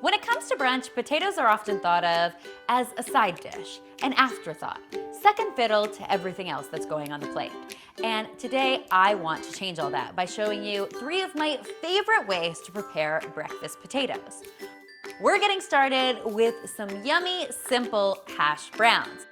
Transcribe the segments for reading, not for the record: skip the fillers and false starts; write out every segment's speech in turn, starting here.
When it comes to brunch, potatoes are often thought of as a side dish, an afterthought, second fiddle to everything else that's going on the plate. And today I want to change all that by showing you 3 of my favorite ways to prepare breakfast potatoes. We're getting started with some yummy, simple hash browns.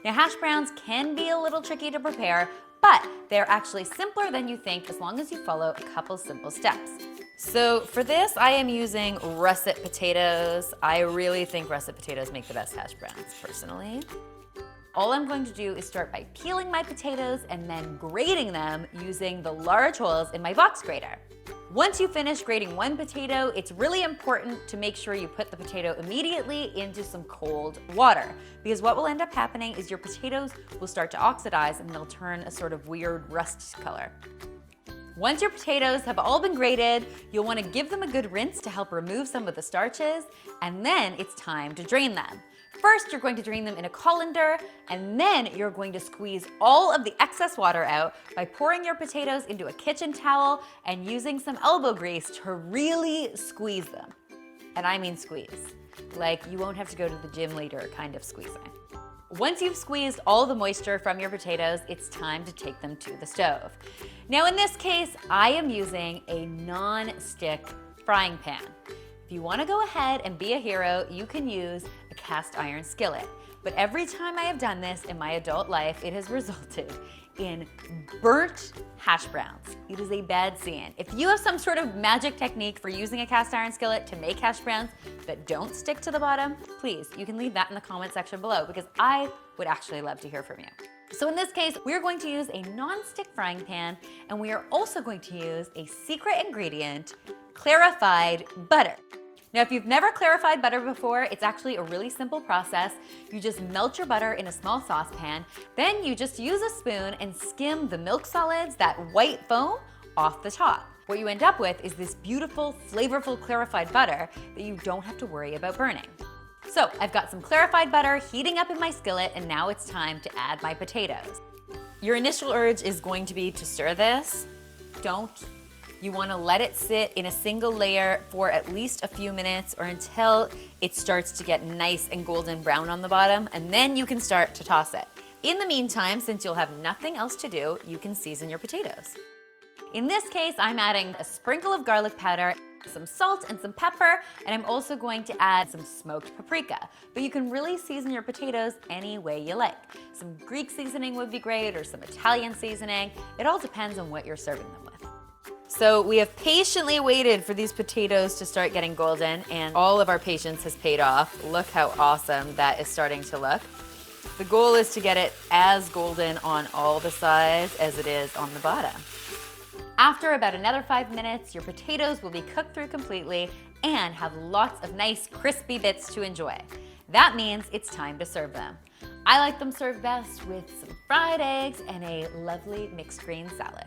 Now, hash browns can be a little tricky to prepare, but they're actually simpler than you think as long as you follow a couple simple steps. So for this, I am using russet potatoes. I really think russet potatoes make the best hash browns, personally. All I'm going to do is start by peeling my potatoes and then grating them using the large holes in my box grater. Once you finish grating one potato, it's really important to make sure you put the potato immediately into some cold water, because what will end up happening is your potatoes will start to oxidize and they'll turn a sort of weird rust color. Once your potatoes have all been grated, you'll want to give them a good rinse to help remove some of the starches, and then it's time to drain them. First, you're going to drain them in a colander, and then you're going to squeeze all of the excess water out by pouring your potatoes into a kitchen towel and using some elbow grease to really squeeze them. And I mean squeeze. Like you won't have to go to the gym later kind of squeezing. Once you've squeezed all the moisture from your potatoes, it's time to take them to the stove. Now in this case, I am using a non-stick frying pan. If you want to go ahead and be a hero, you can use a cast iron skillet. But every time I have done this in my adult life, it has resulted in burnt hash browns. It is a bad scene. If you have some sort of magic technique for using a cast iron skillet to make hash browns that don't stick to the bottom, please, you can leave that in the comment section below because I would actually love to hear from you. So in this case, we're going to use a non-stick frying pan, and we are also going to use a secret ingredient, clarified butter. Now, if you've never clarified butter before, it's actually a really simple process. You just melt your butter in a small saucepan, then you just use a spoon and skim the milk solids, that white foam, off the top. What you end up with is this beautiful, flavorful clarified butter that you don't have to worry about burning. So I've got some clarified butter heating up in my skillet, and now it's time to add my potatoes. Your initial urge is going to be to stir this. Don't. You want to let it sit in a single layer for at least a few minutes or until it starts to get nice and golden brown on the bottom, and then you can start to toss it. In the meantime, since you'll have nothing else to do, you can season your potatoes. In this case, I'm adding a sprinkle of garlic powder, some salt and some pepper, and I'm also going to add some smoked paprika. But you can really season your potatoes any way you like. Some Greek seasoning would be great, or some Italian seasoning. It all depends on what you're serving them with. So we have patiently waited for these potatoes to start getting golden, and all of our patience has paid off. Look how awesome that is starting to look. The goal is to get it as golden on all the sides as it is on the bottom. After about another 5 minutes, your potatoes will be cooked through completely and have lots of nice crispy bits to enjoy. That means it's time to serve them. I like them served best with some fried eggs and a lovely mixed green salad.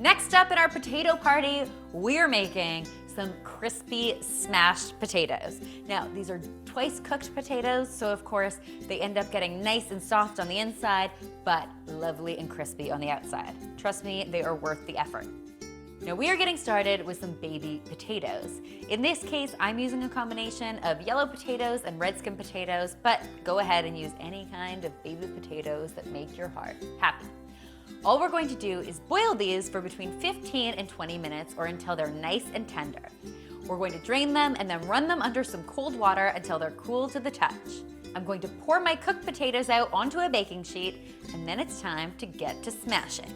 Next up in our potato party, we're making some crispy smashed potatoes. Now, these are twice cooked potatoes, so of course they end up getting nice and soft on the inside, but lovely and crispy on the outside. Trust me, they are worth the effort. Now we are getting started with some baby potatoes. In this case, I'm using a combination of yellow potatoes and red skin potatoes, but go ahead and use any kind of baby potatoes that make your heart happy. All we're going to do is boil these for between 15 and 20 minutes or until they're nice and tender. We're going to drain them and then run them under some cold water until they're cool to the touch. I'm going to pour my cooked potatoes out onto a baking sheet, and then it's time to get to smashing.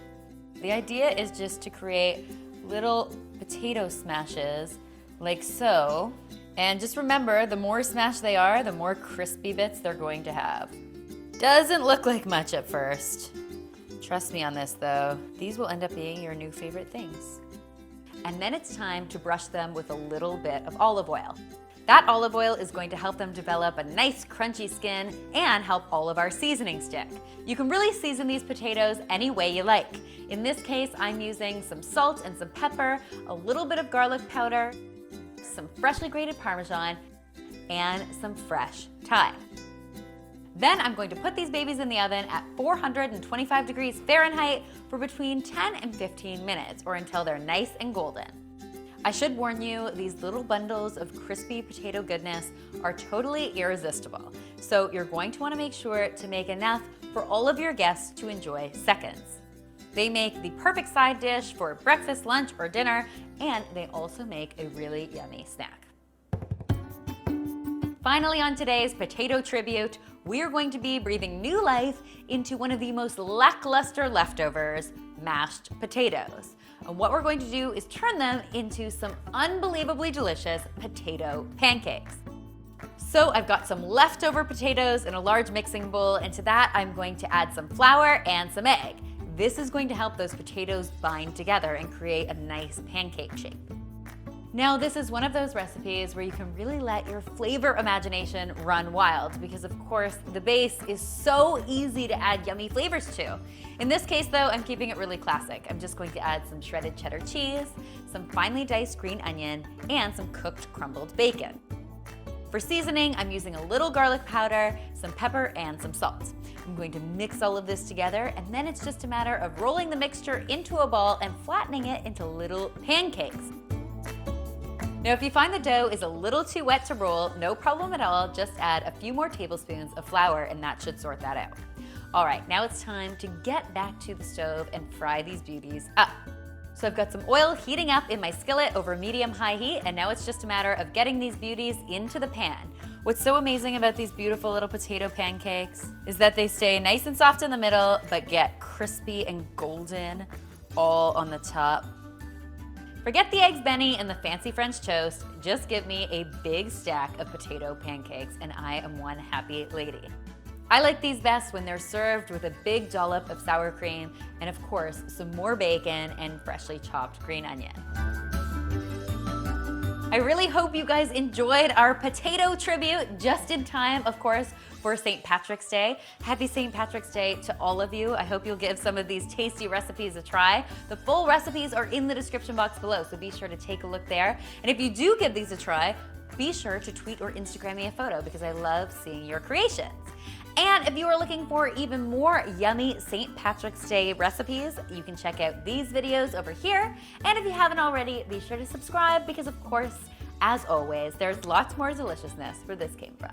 The idea is just to create little potato smashes like so. And just remember, the more smashed they are, the more crispy bits they're going to have. Doesn't look like much at first. Trust me on this though, these will end up being your new favorite things. And then it's time to brush them with a little bit of olive oil. That olive oil is going to help them develop a nice crunchy skin and help all of our seasoning stick. You can really season these potatoes any way you like. In this case, I'm using some salt and some pepper, a little bit of garlic powder, some freshly grated Parmesan, and some fresh thyme. Then I'm going to put these babies in the oven at 425 degrees Fahrenheit for between 10 and 15 minutes or until they're nice and golden. I should warn you, these little bundles of crispy potato goodness are totally irresistible. So you're going to want to make sure to make enough for all of your guests to enjoy seconds. They make the perfect side dish for breakfast, lunch, or dinner, and they also make a really yummy snack. Finally, on today's Potato Tribute, we're going to be breathing new life into one of the most lackluster leftovers, mashed potatoes. And what we're going to do is turn them into some unbelievably delicious potato pancakes. So I've got some leftover potatoes in a large mixing bowl, and to that I'm going to add some flour and some egg. This is going to help those potatoes bind together and create a nice pancake shape. Now, this is one of those recipes where you can really let your flavor imagination run wild because, of course, the base is so easy to add yummy flavors to. In this case, though, I'm keeping it really classic. I'm just going to add some shredded cheddar cheese, some finely diced green onion, and some cooked crumbled bacon. For seasoning, I'm using a little garlic powder, some pepper, and some salt. I'm going to mix all of this together, and then it's just a matter of rolling the mixture into a ball and flattening it into little pancakes. Now, if you find the dough is a little too wet to roll, no problem at all. Just add a few more tablespoons of flour and that should sort that out. All right, now it's time to get back to the stove and fry these beauties up. So I've got some oil heating up in my skillet over medium-high heat, and now it's just a matter of getting these beauties into the pan. What's so amazing about these beautiful little potato pancakes is that they stay nice and soft in the middle, but get crispy and golden all on the top. Forget the eggs Benny and the fancy French toast. Just give me a big stack of potato pancakes and I am one happy lady. I like these best when they're served with a big dollop of sour cream and, of course, some more bacon and freshly chopped green onion. I really hope you guys enjoyed our potato tribute just in time, of course, for St. Patrick's Day. Happy St. Patrick's Day to all of you. I hope you'll give some of these tasty recipes a try. The full recipes are in the description box below, so be sure to take a look there. And if you do give these a try, be sure to tweet or Instagram me a photo because I love seeing your creations. And if you are looking for even more yummy St. Patrick's Day recipes, you can check out these videos over here. And if you haven't already, be sure to subscribe because, of course, as always, there's lots more deliciousness where this came from.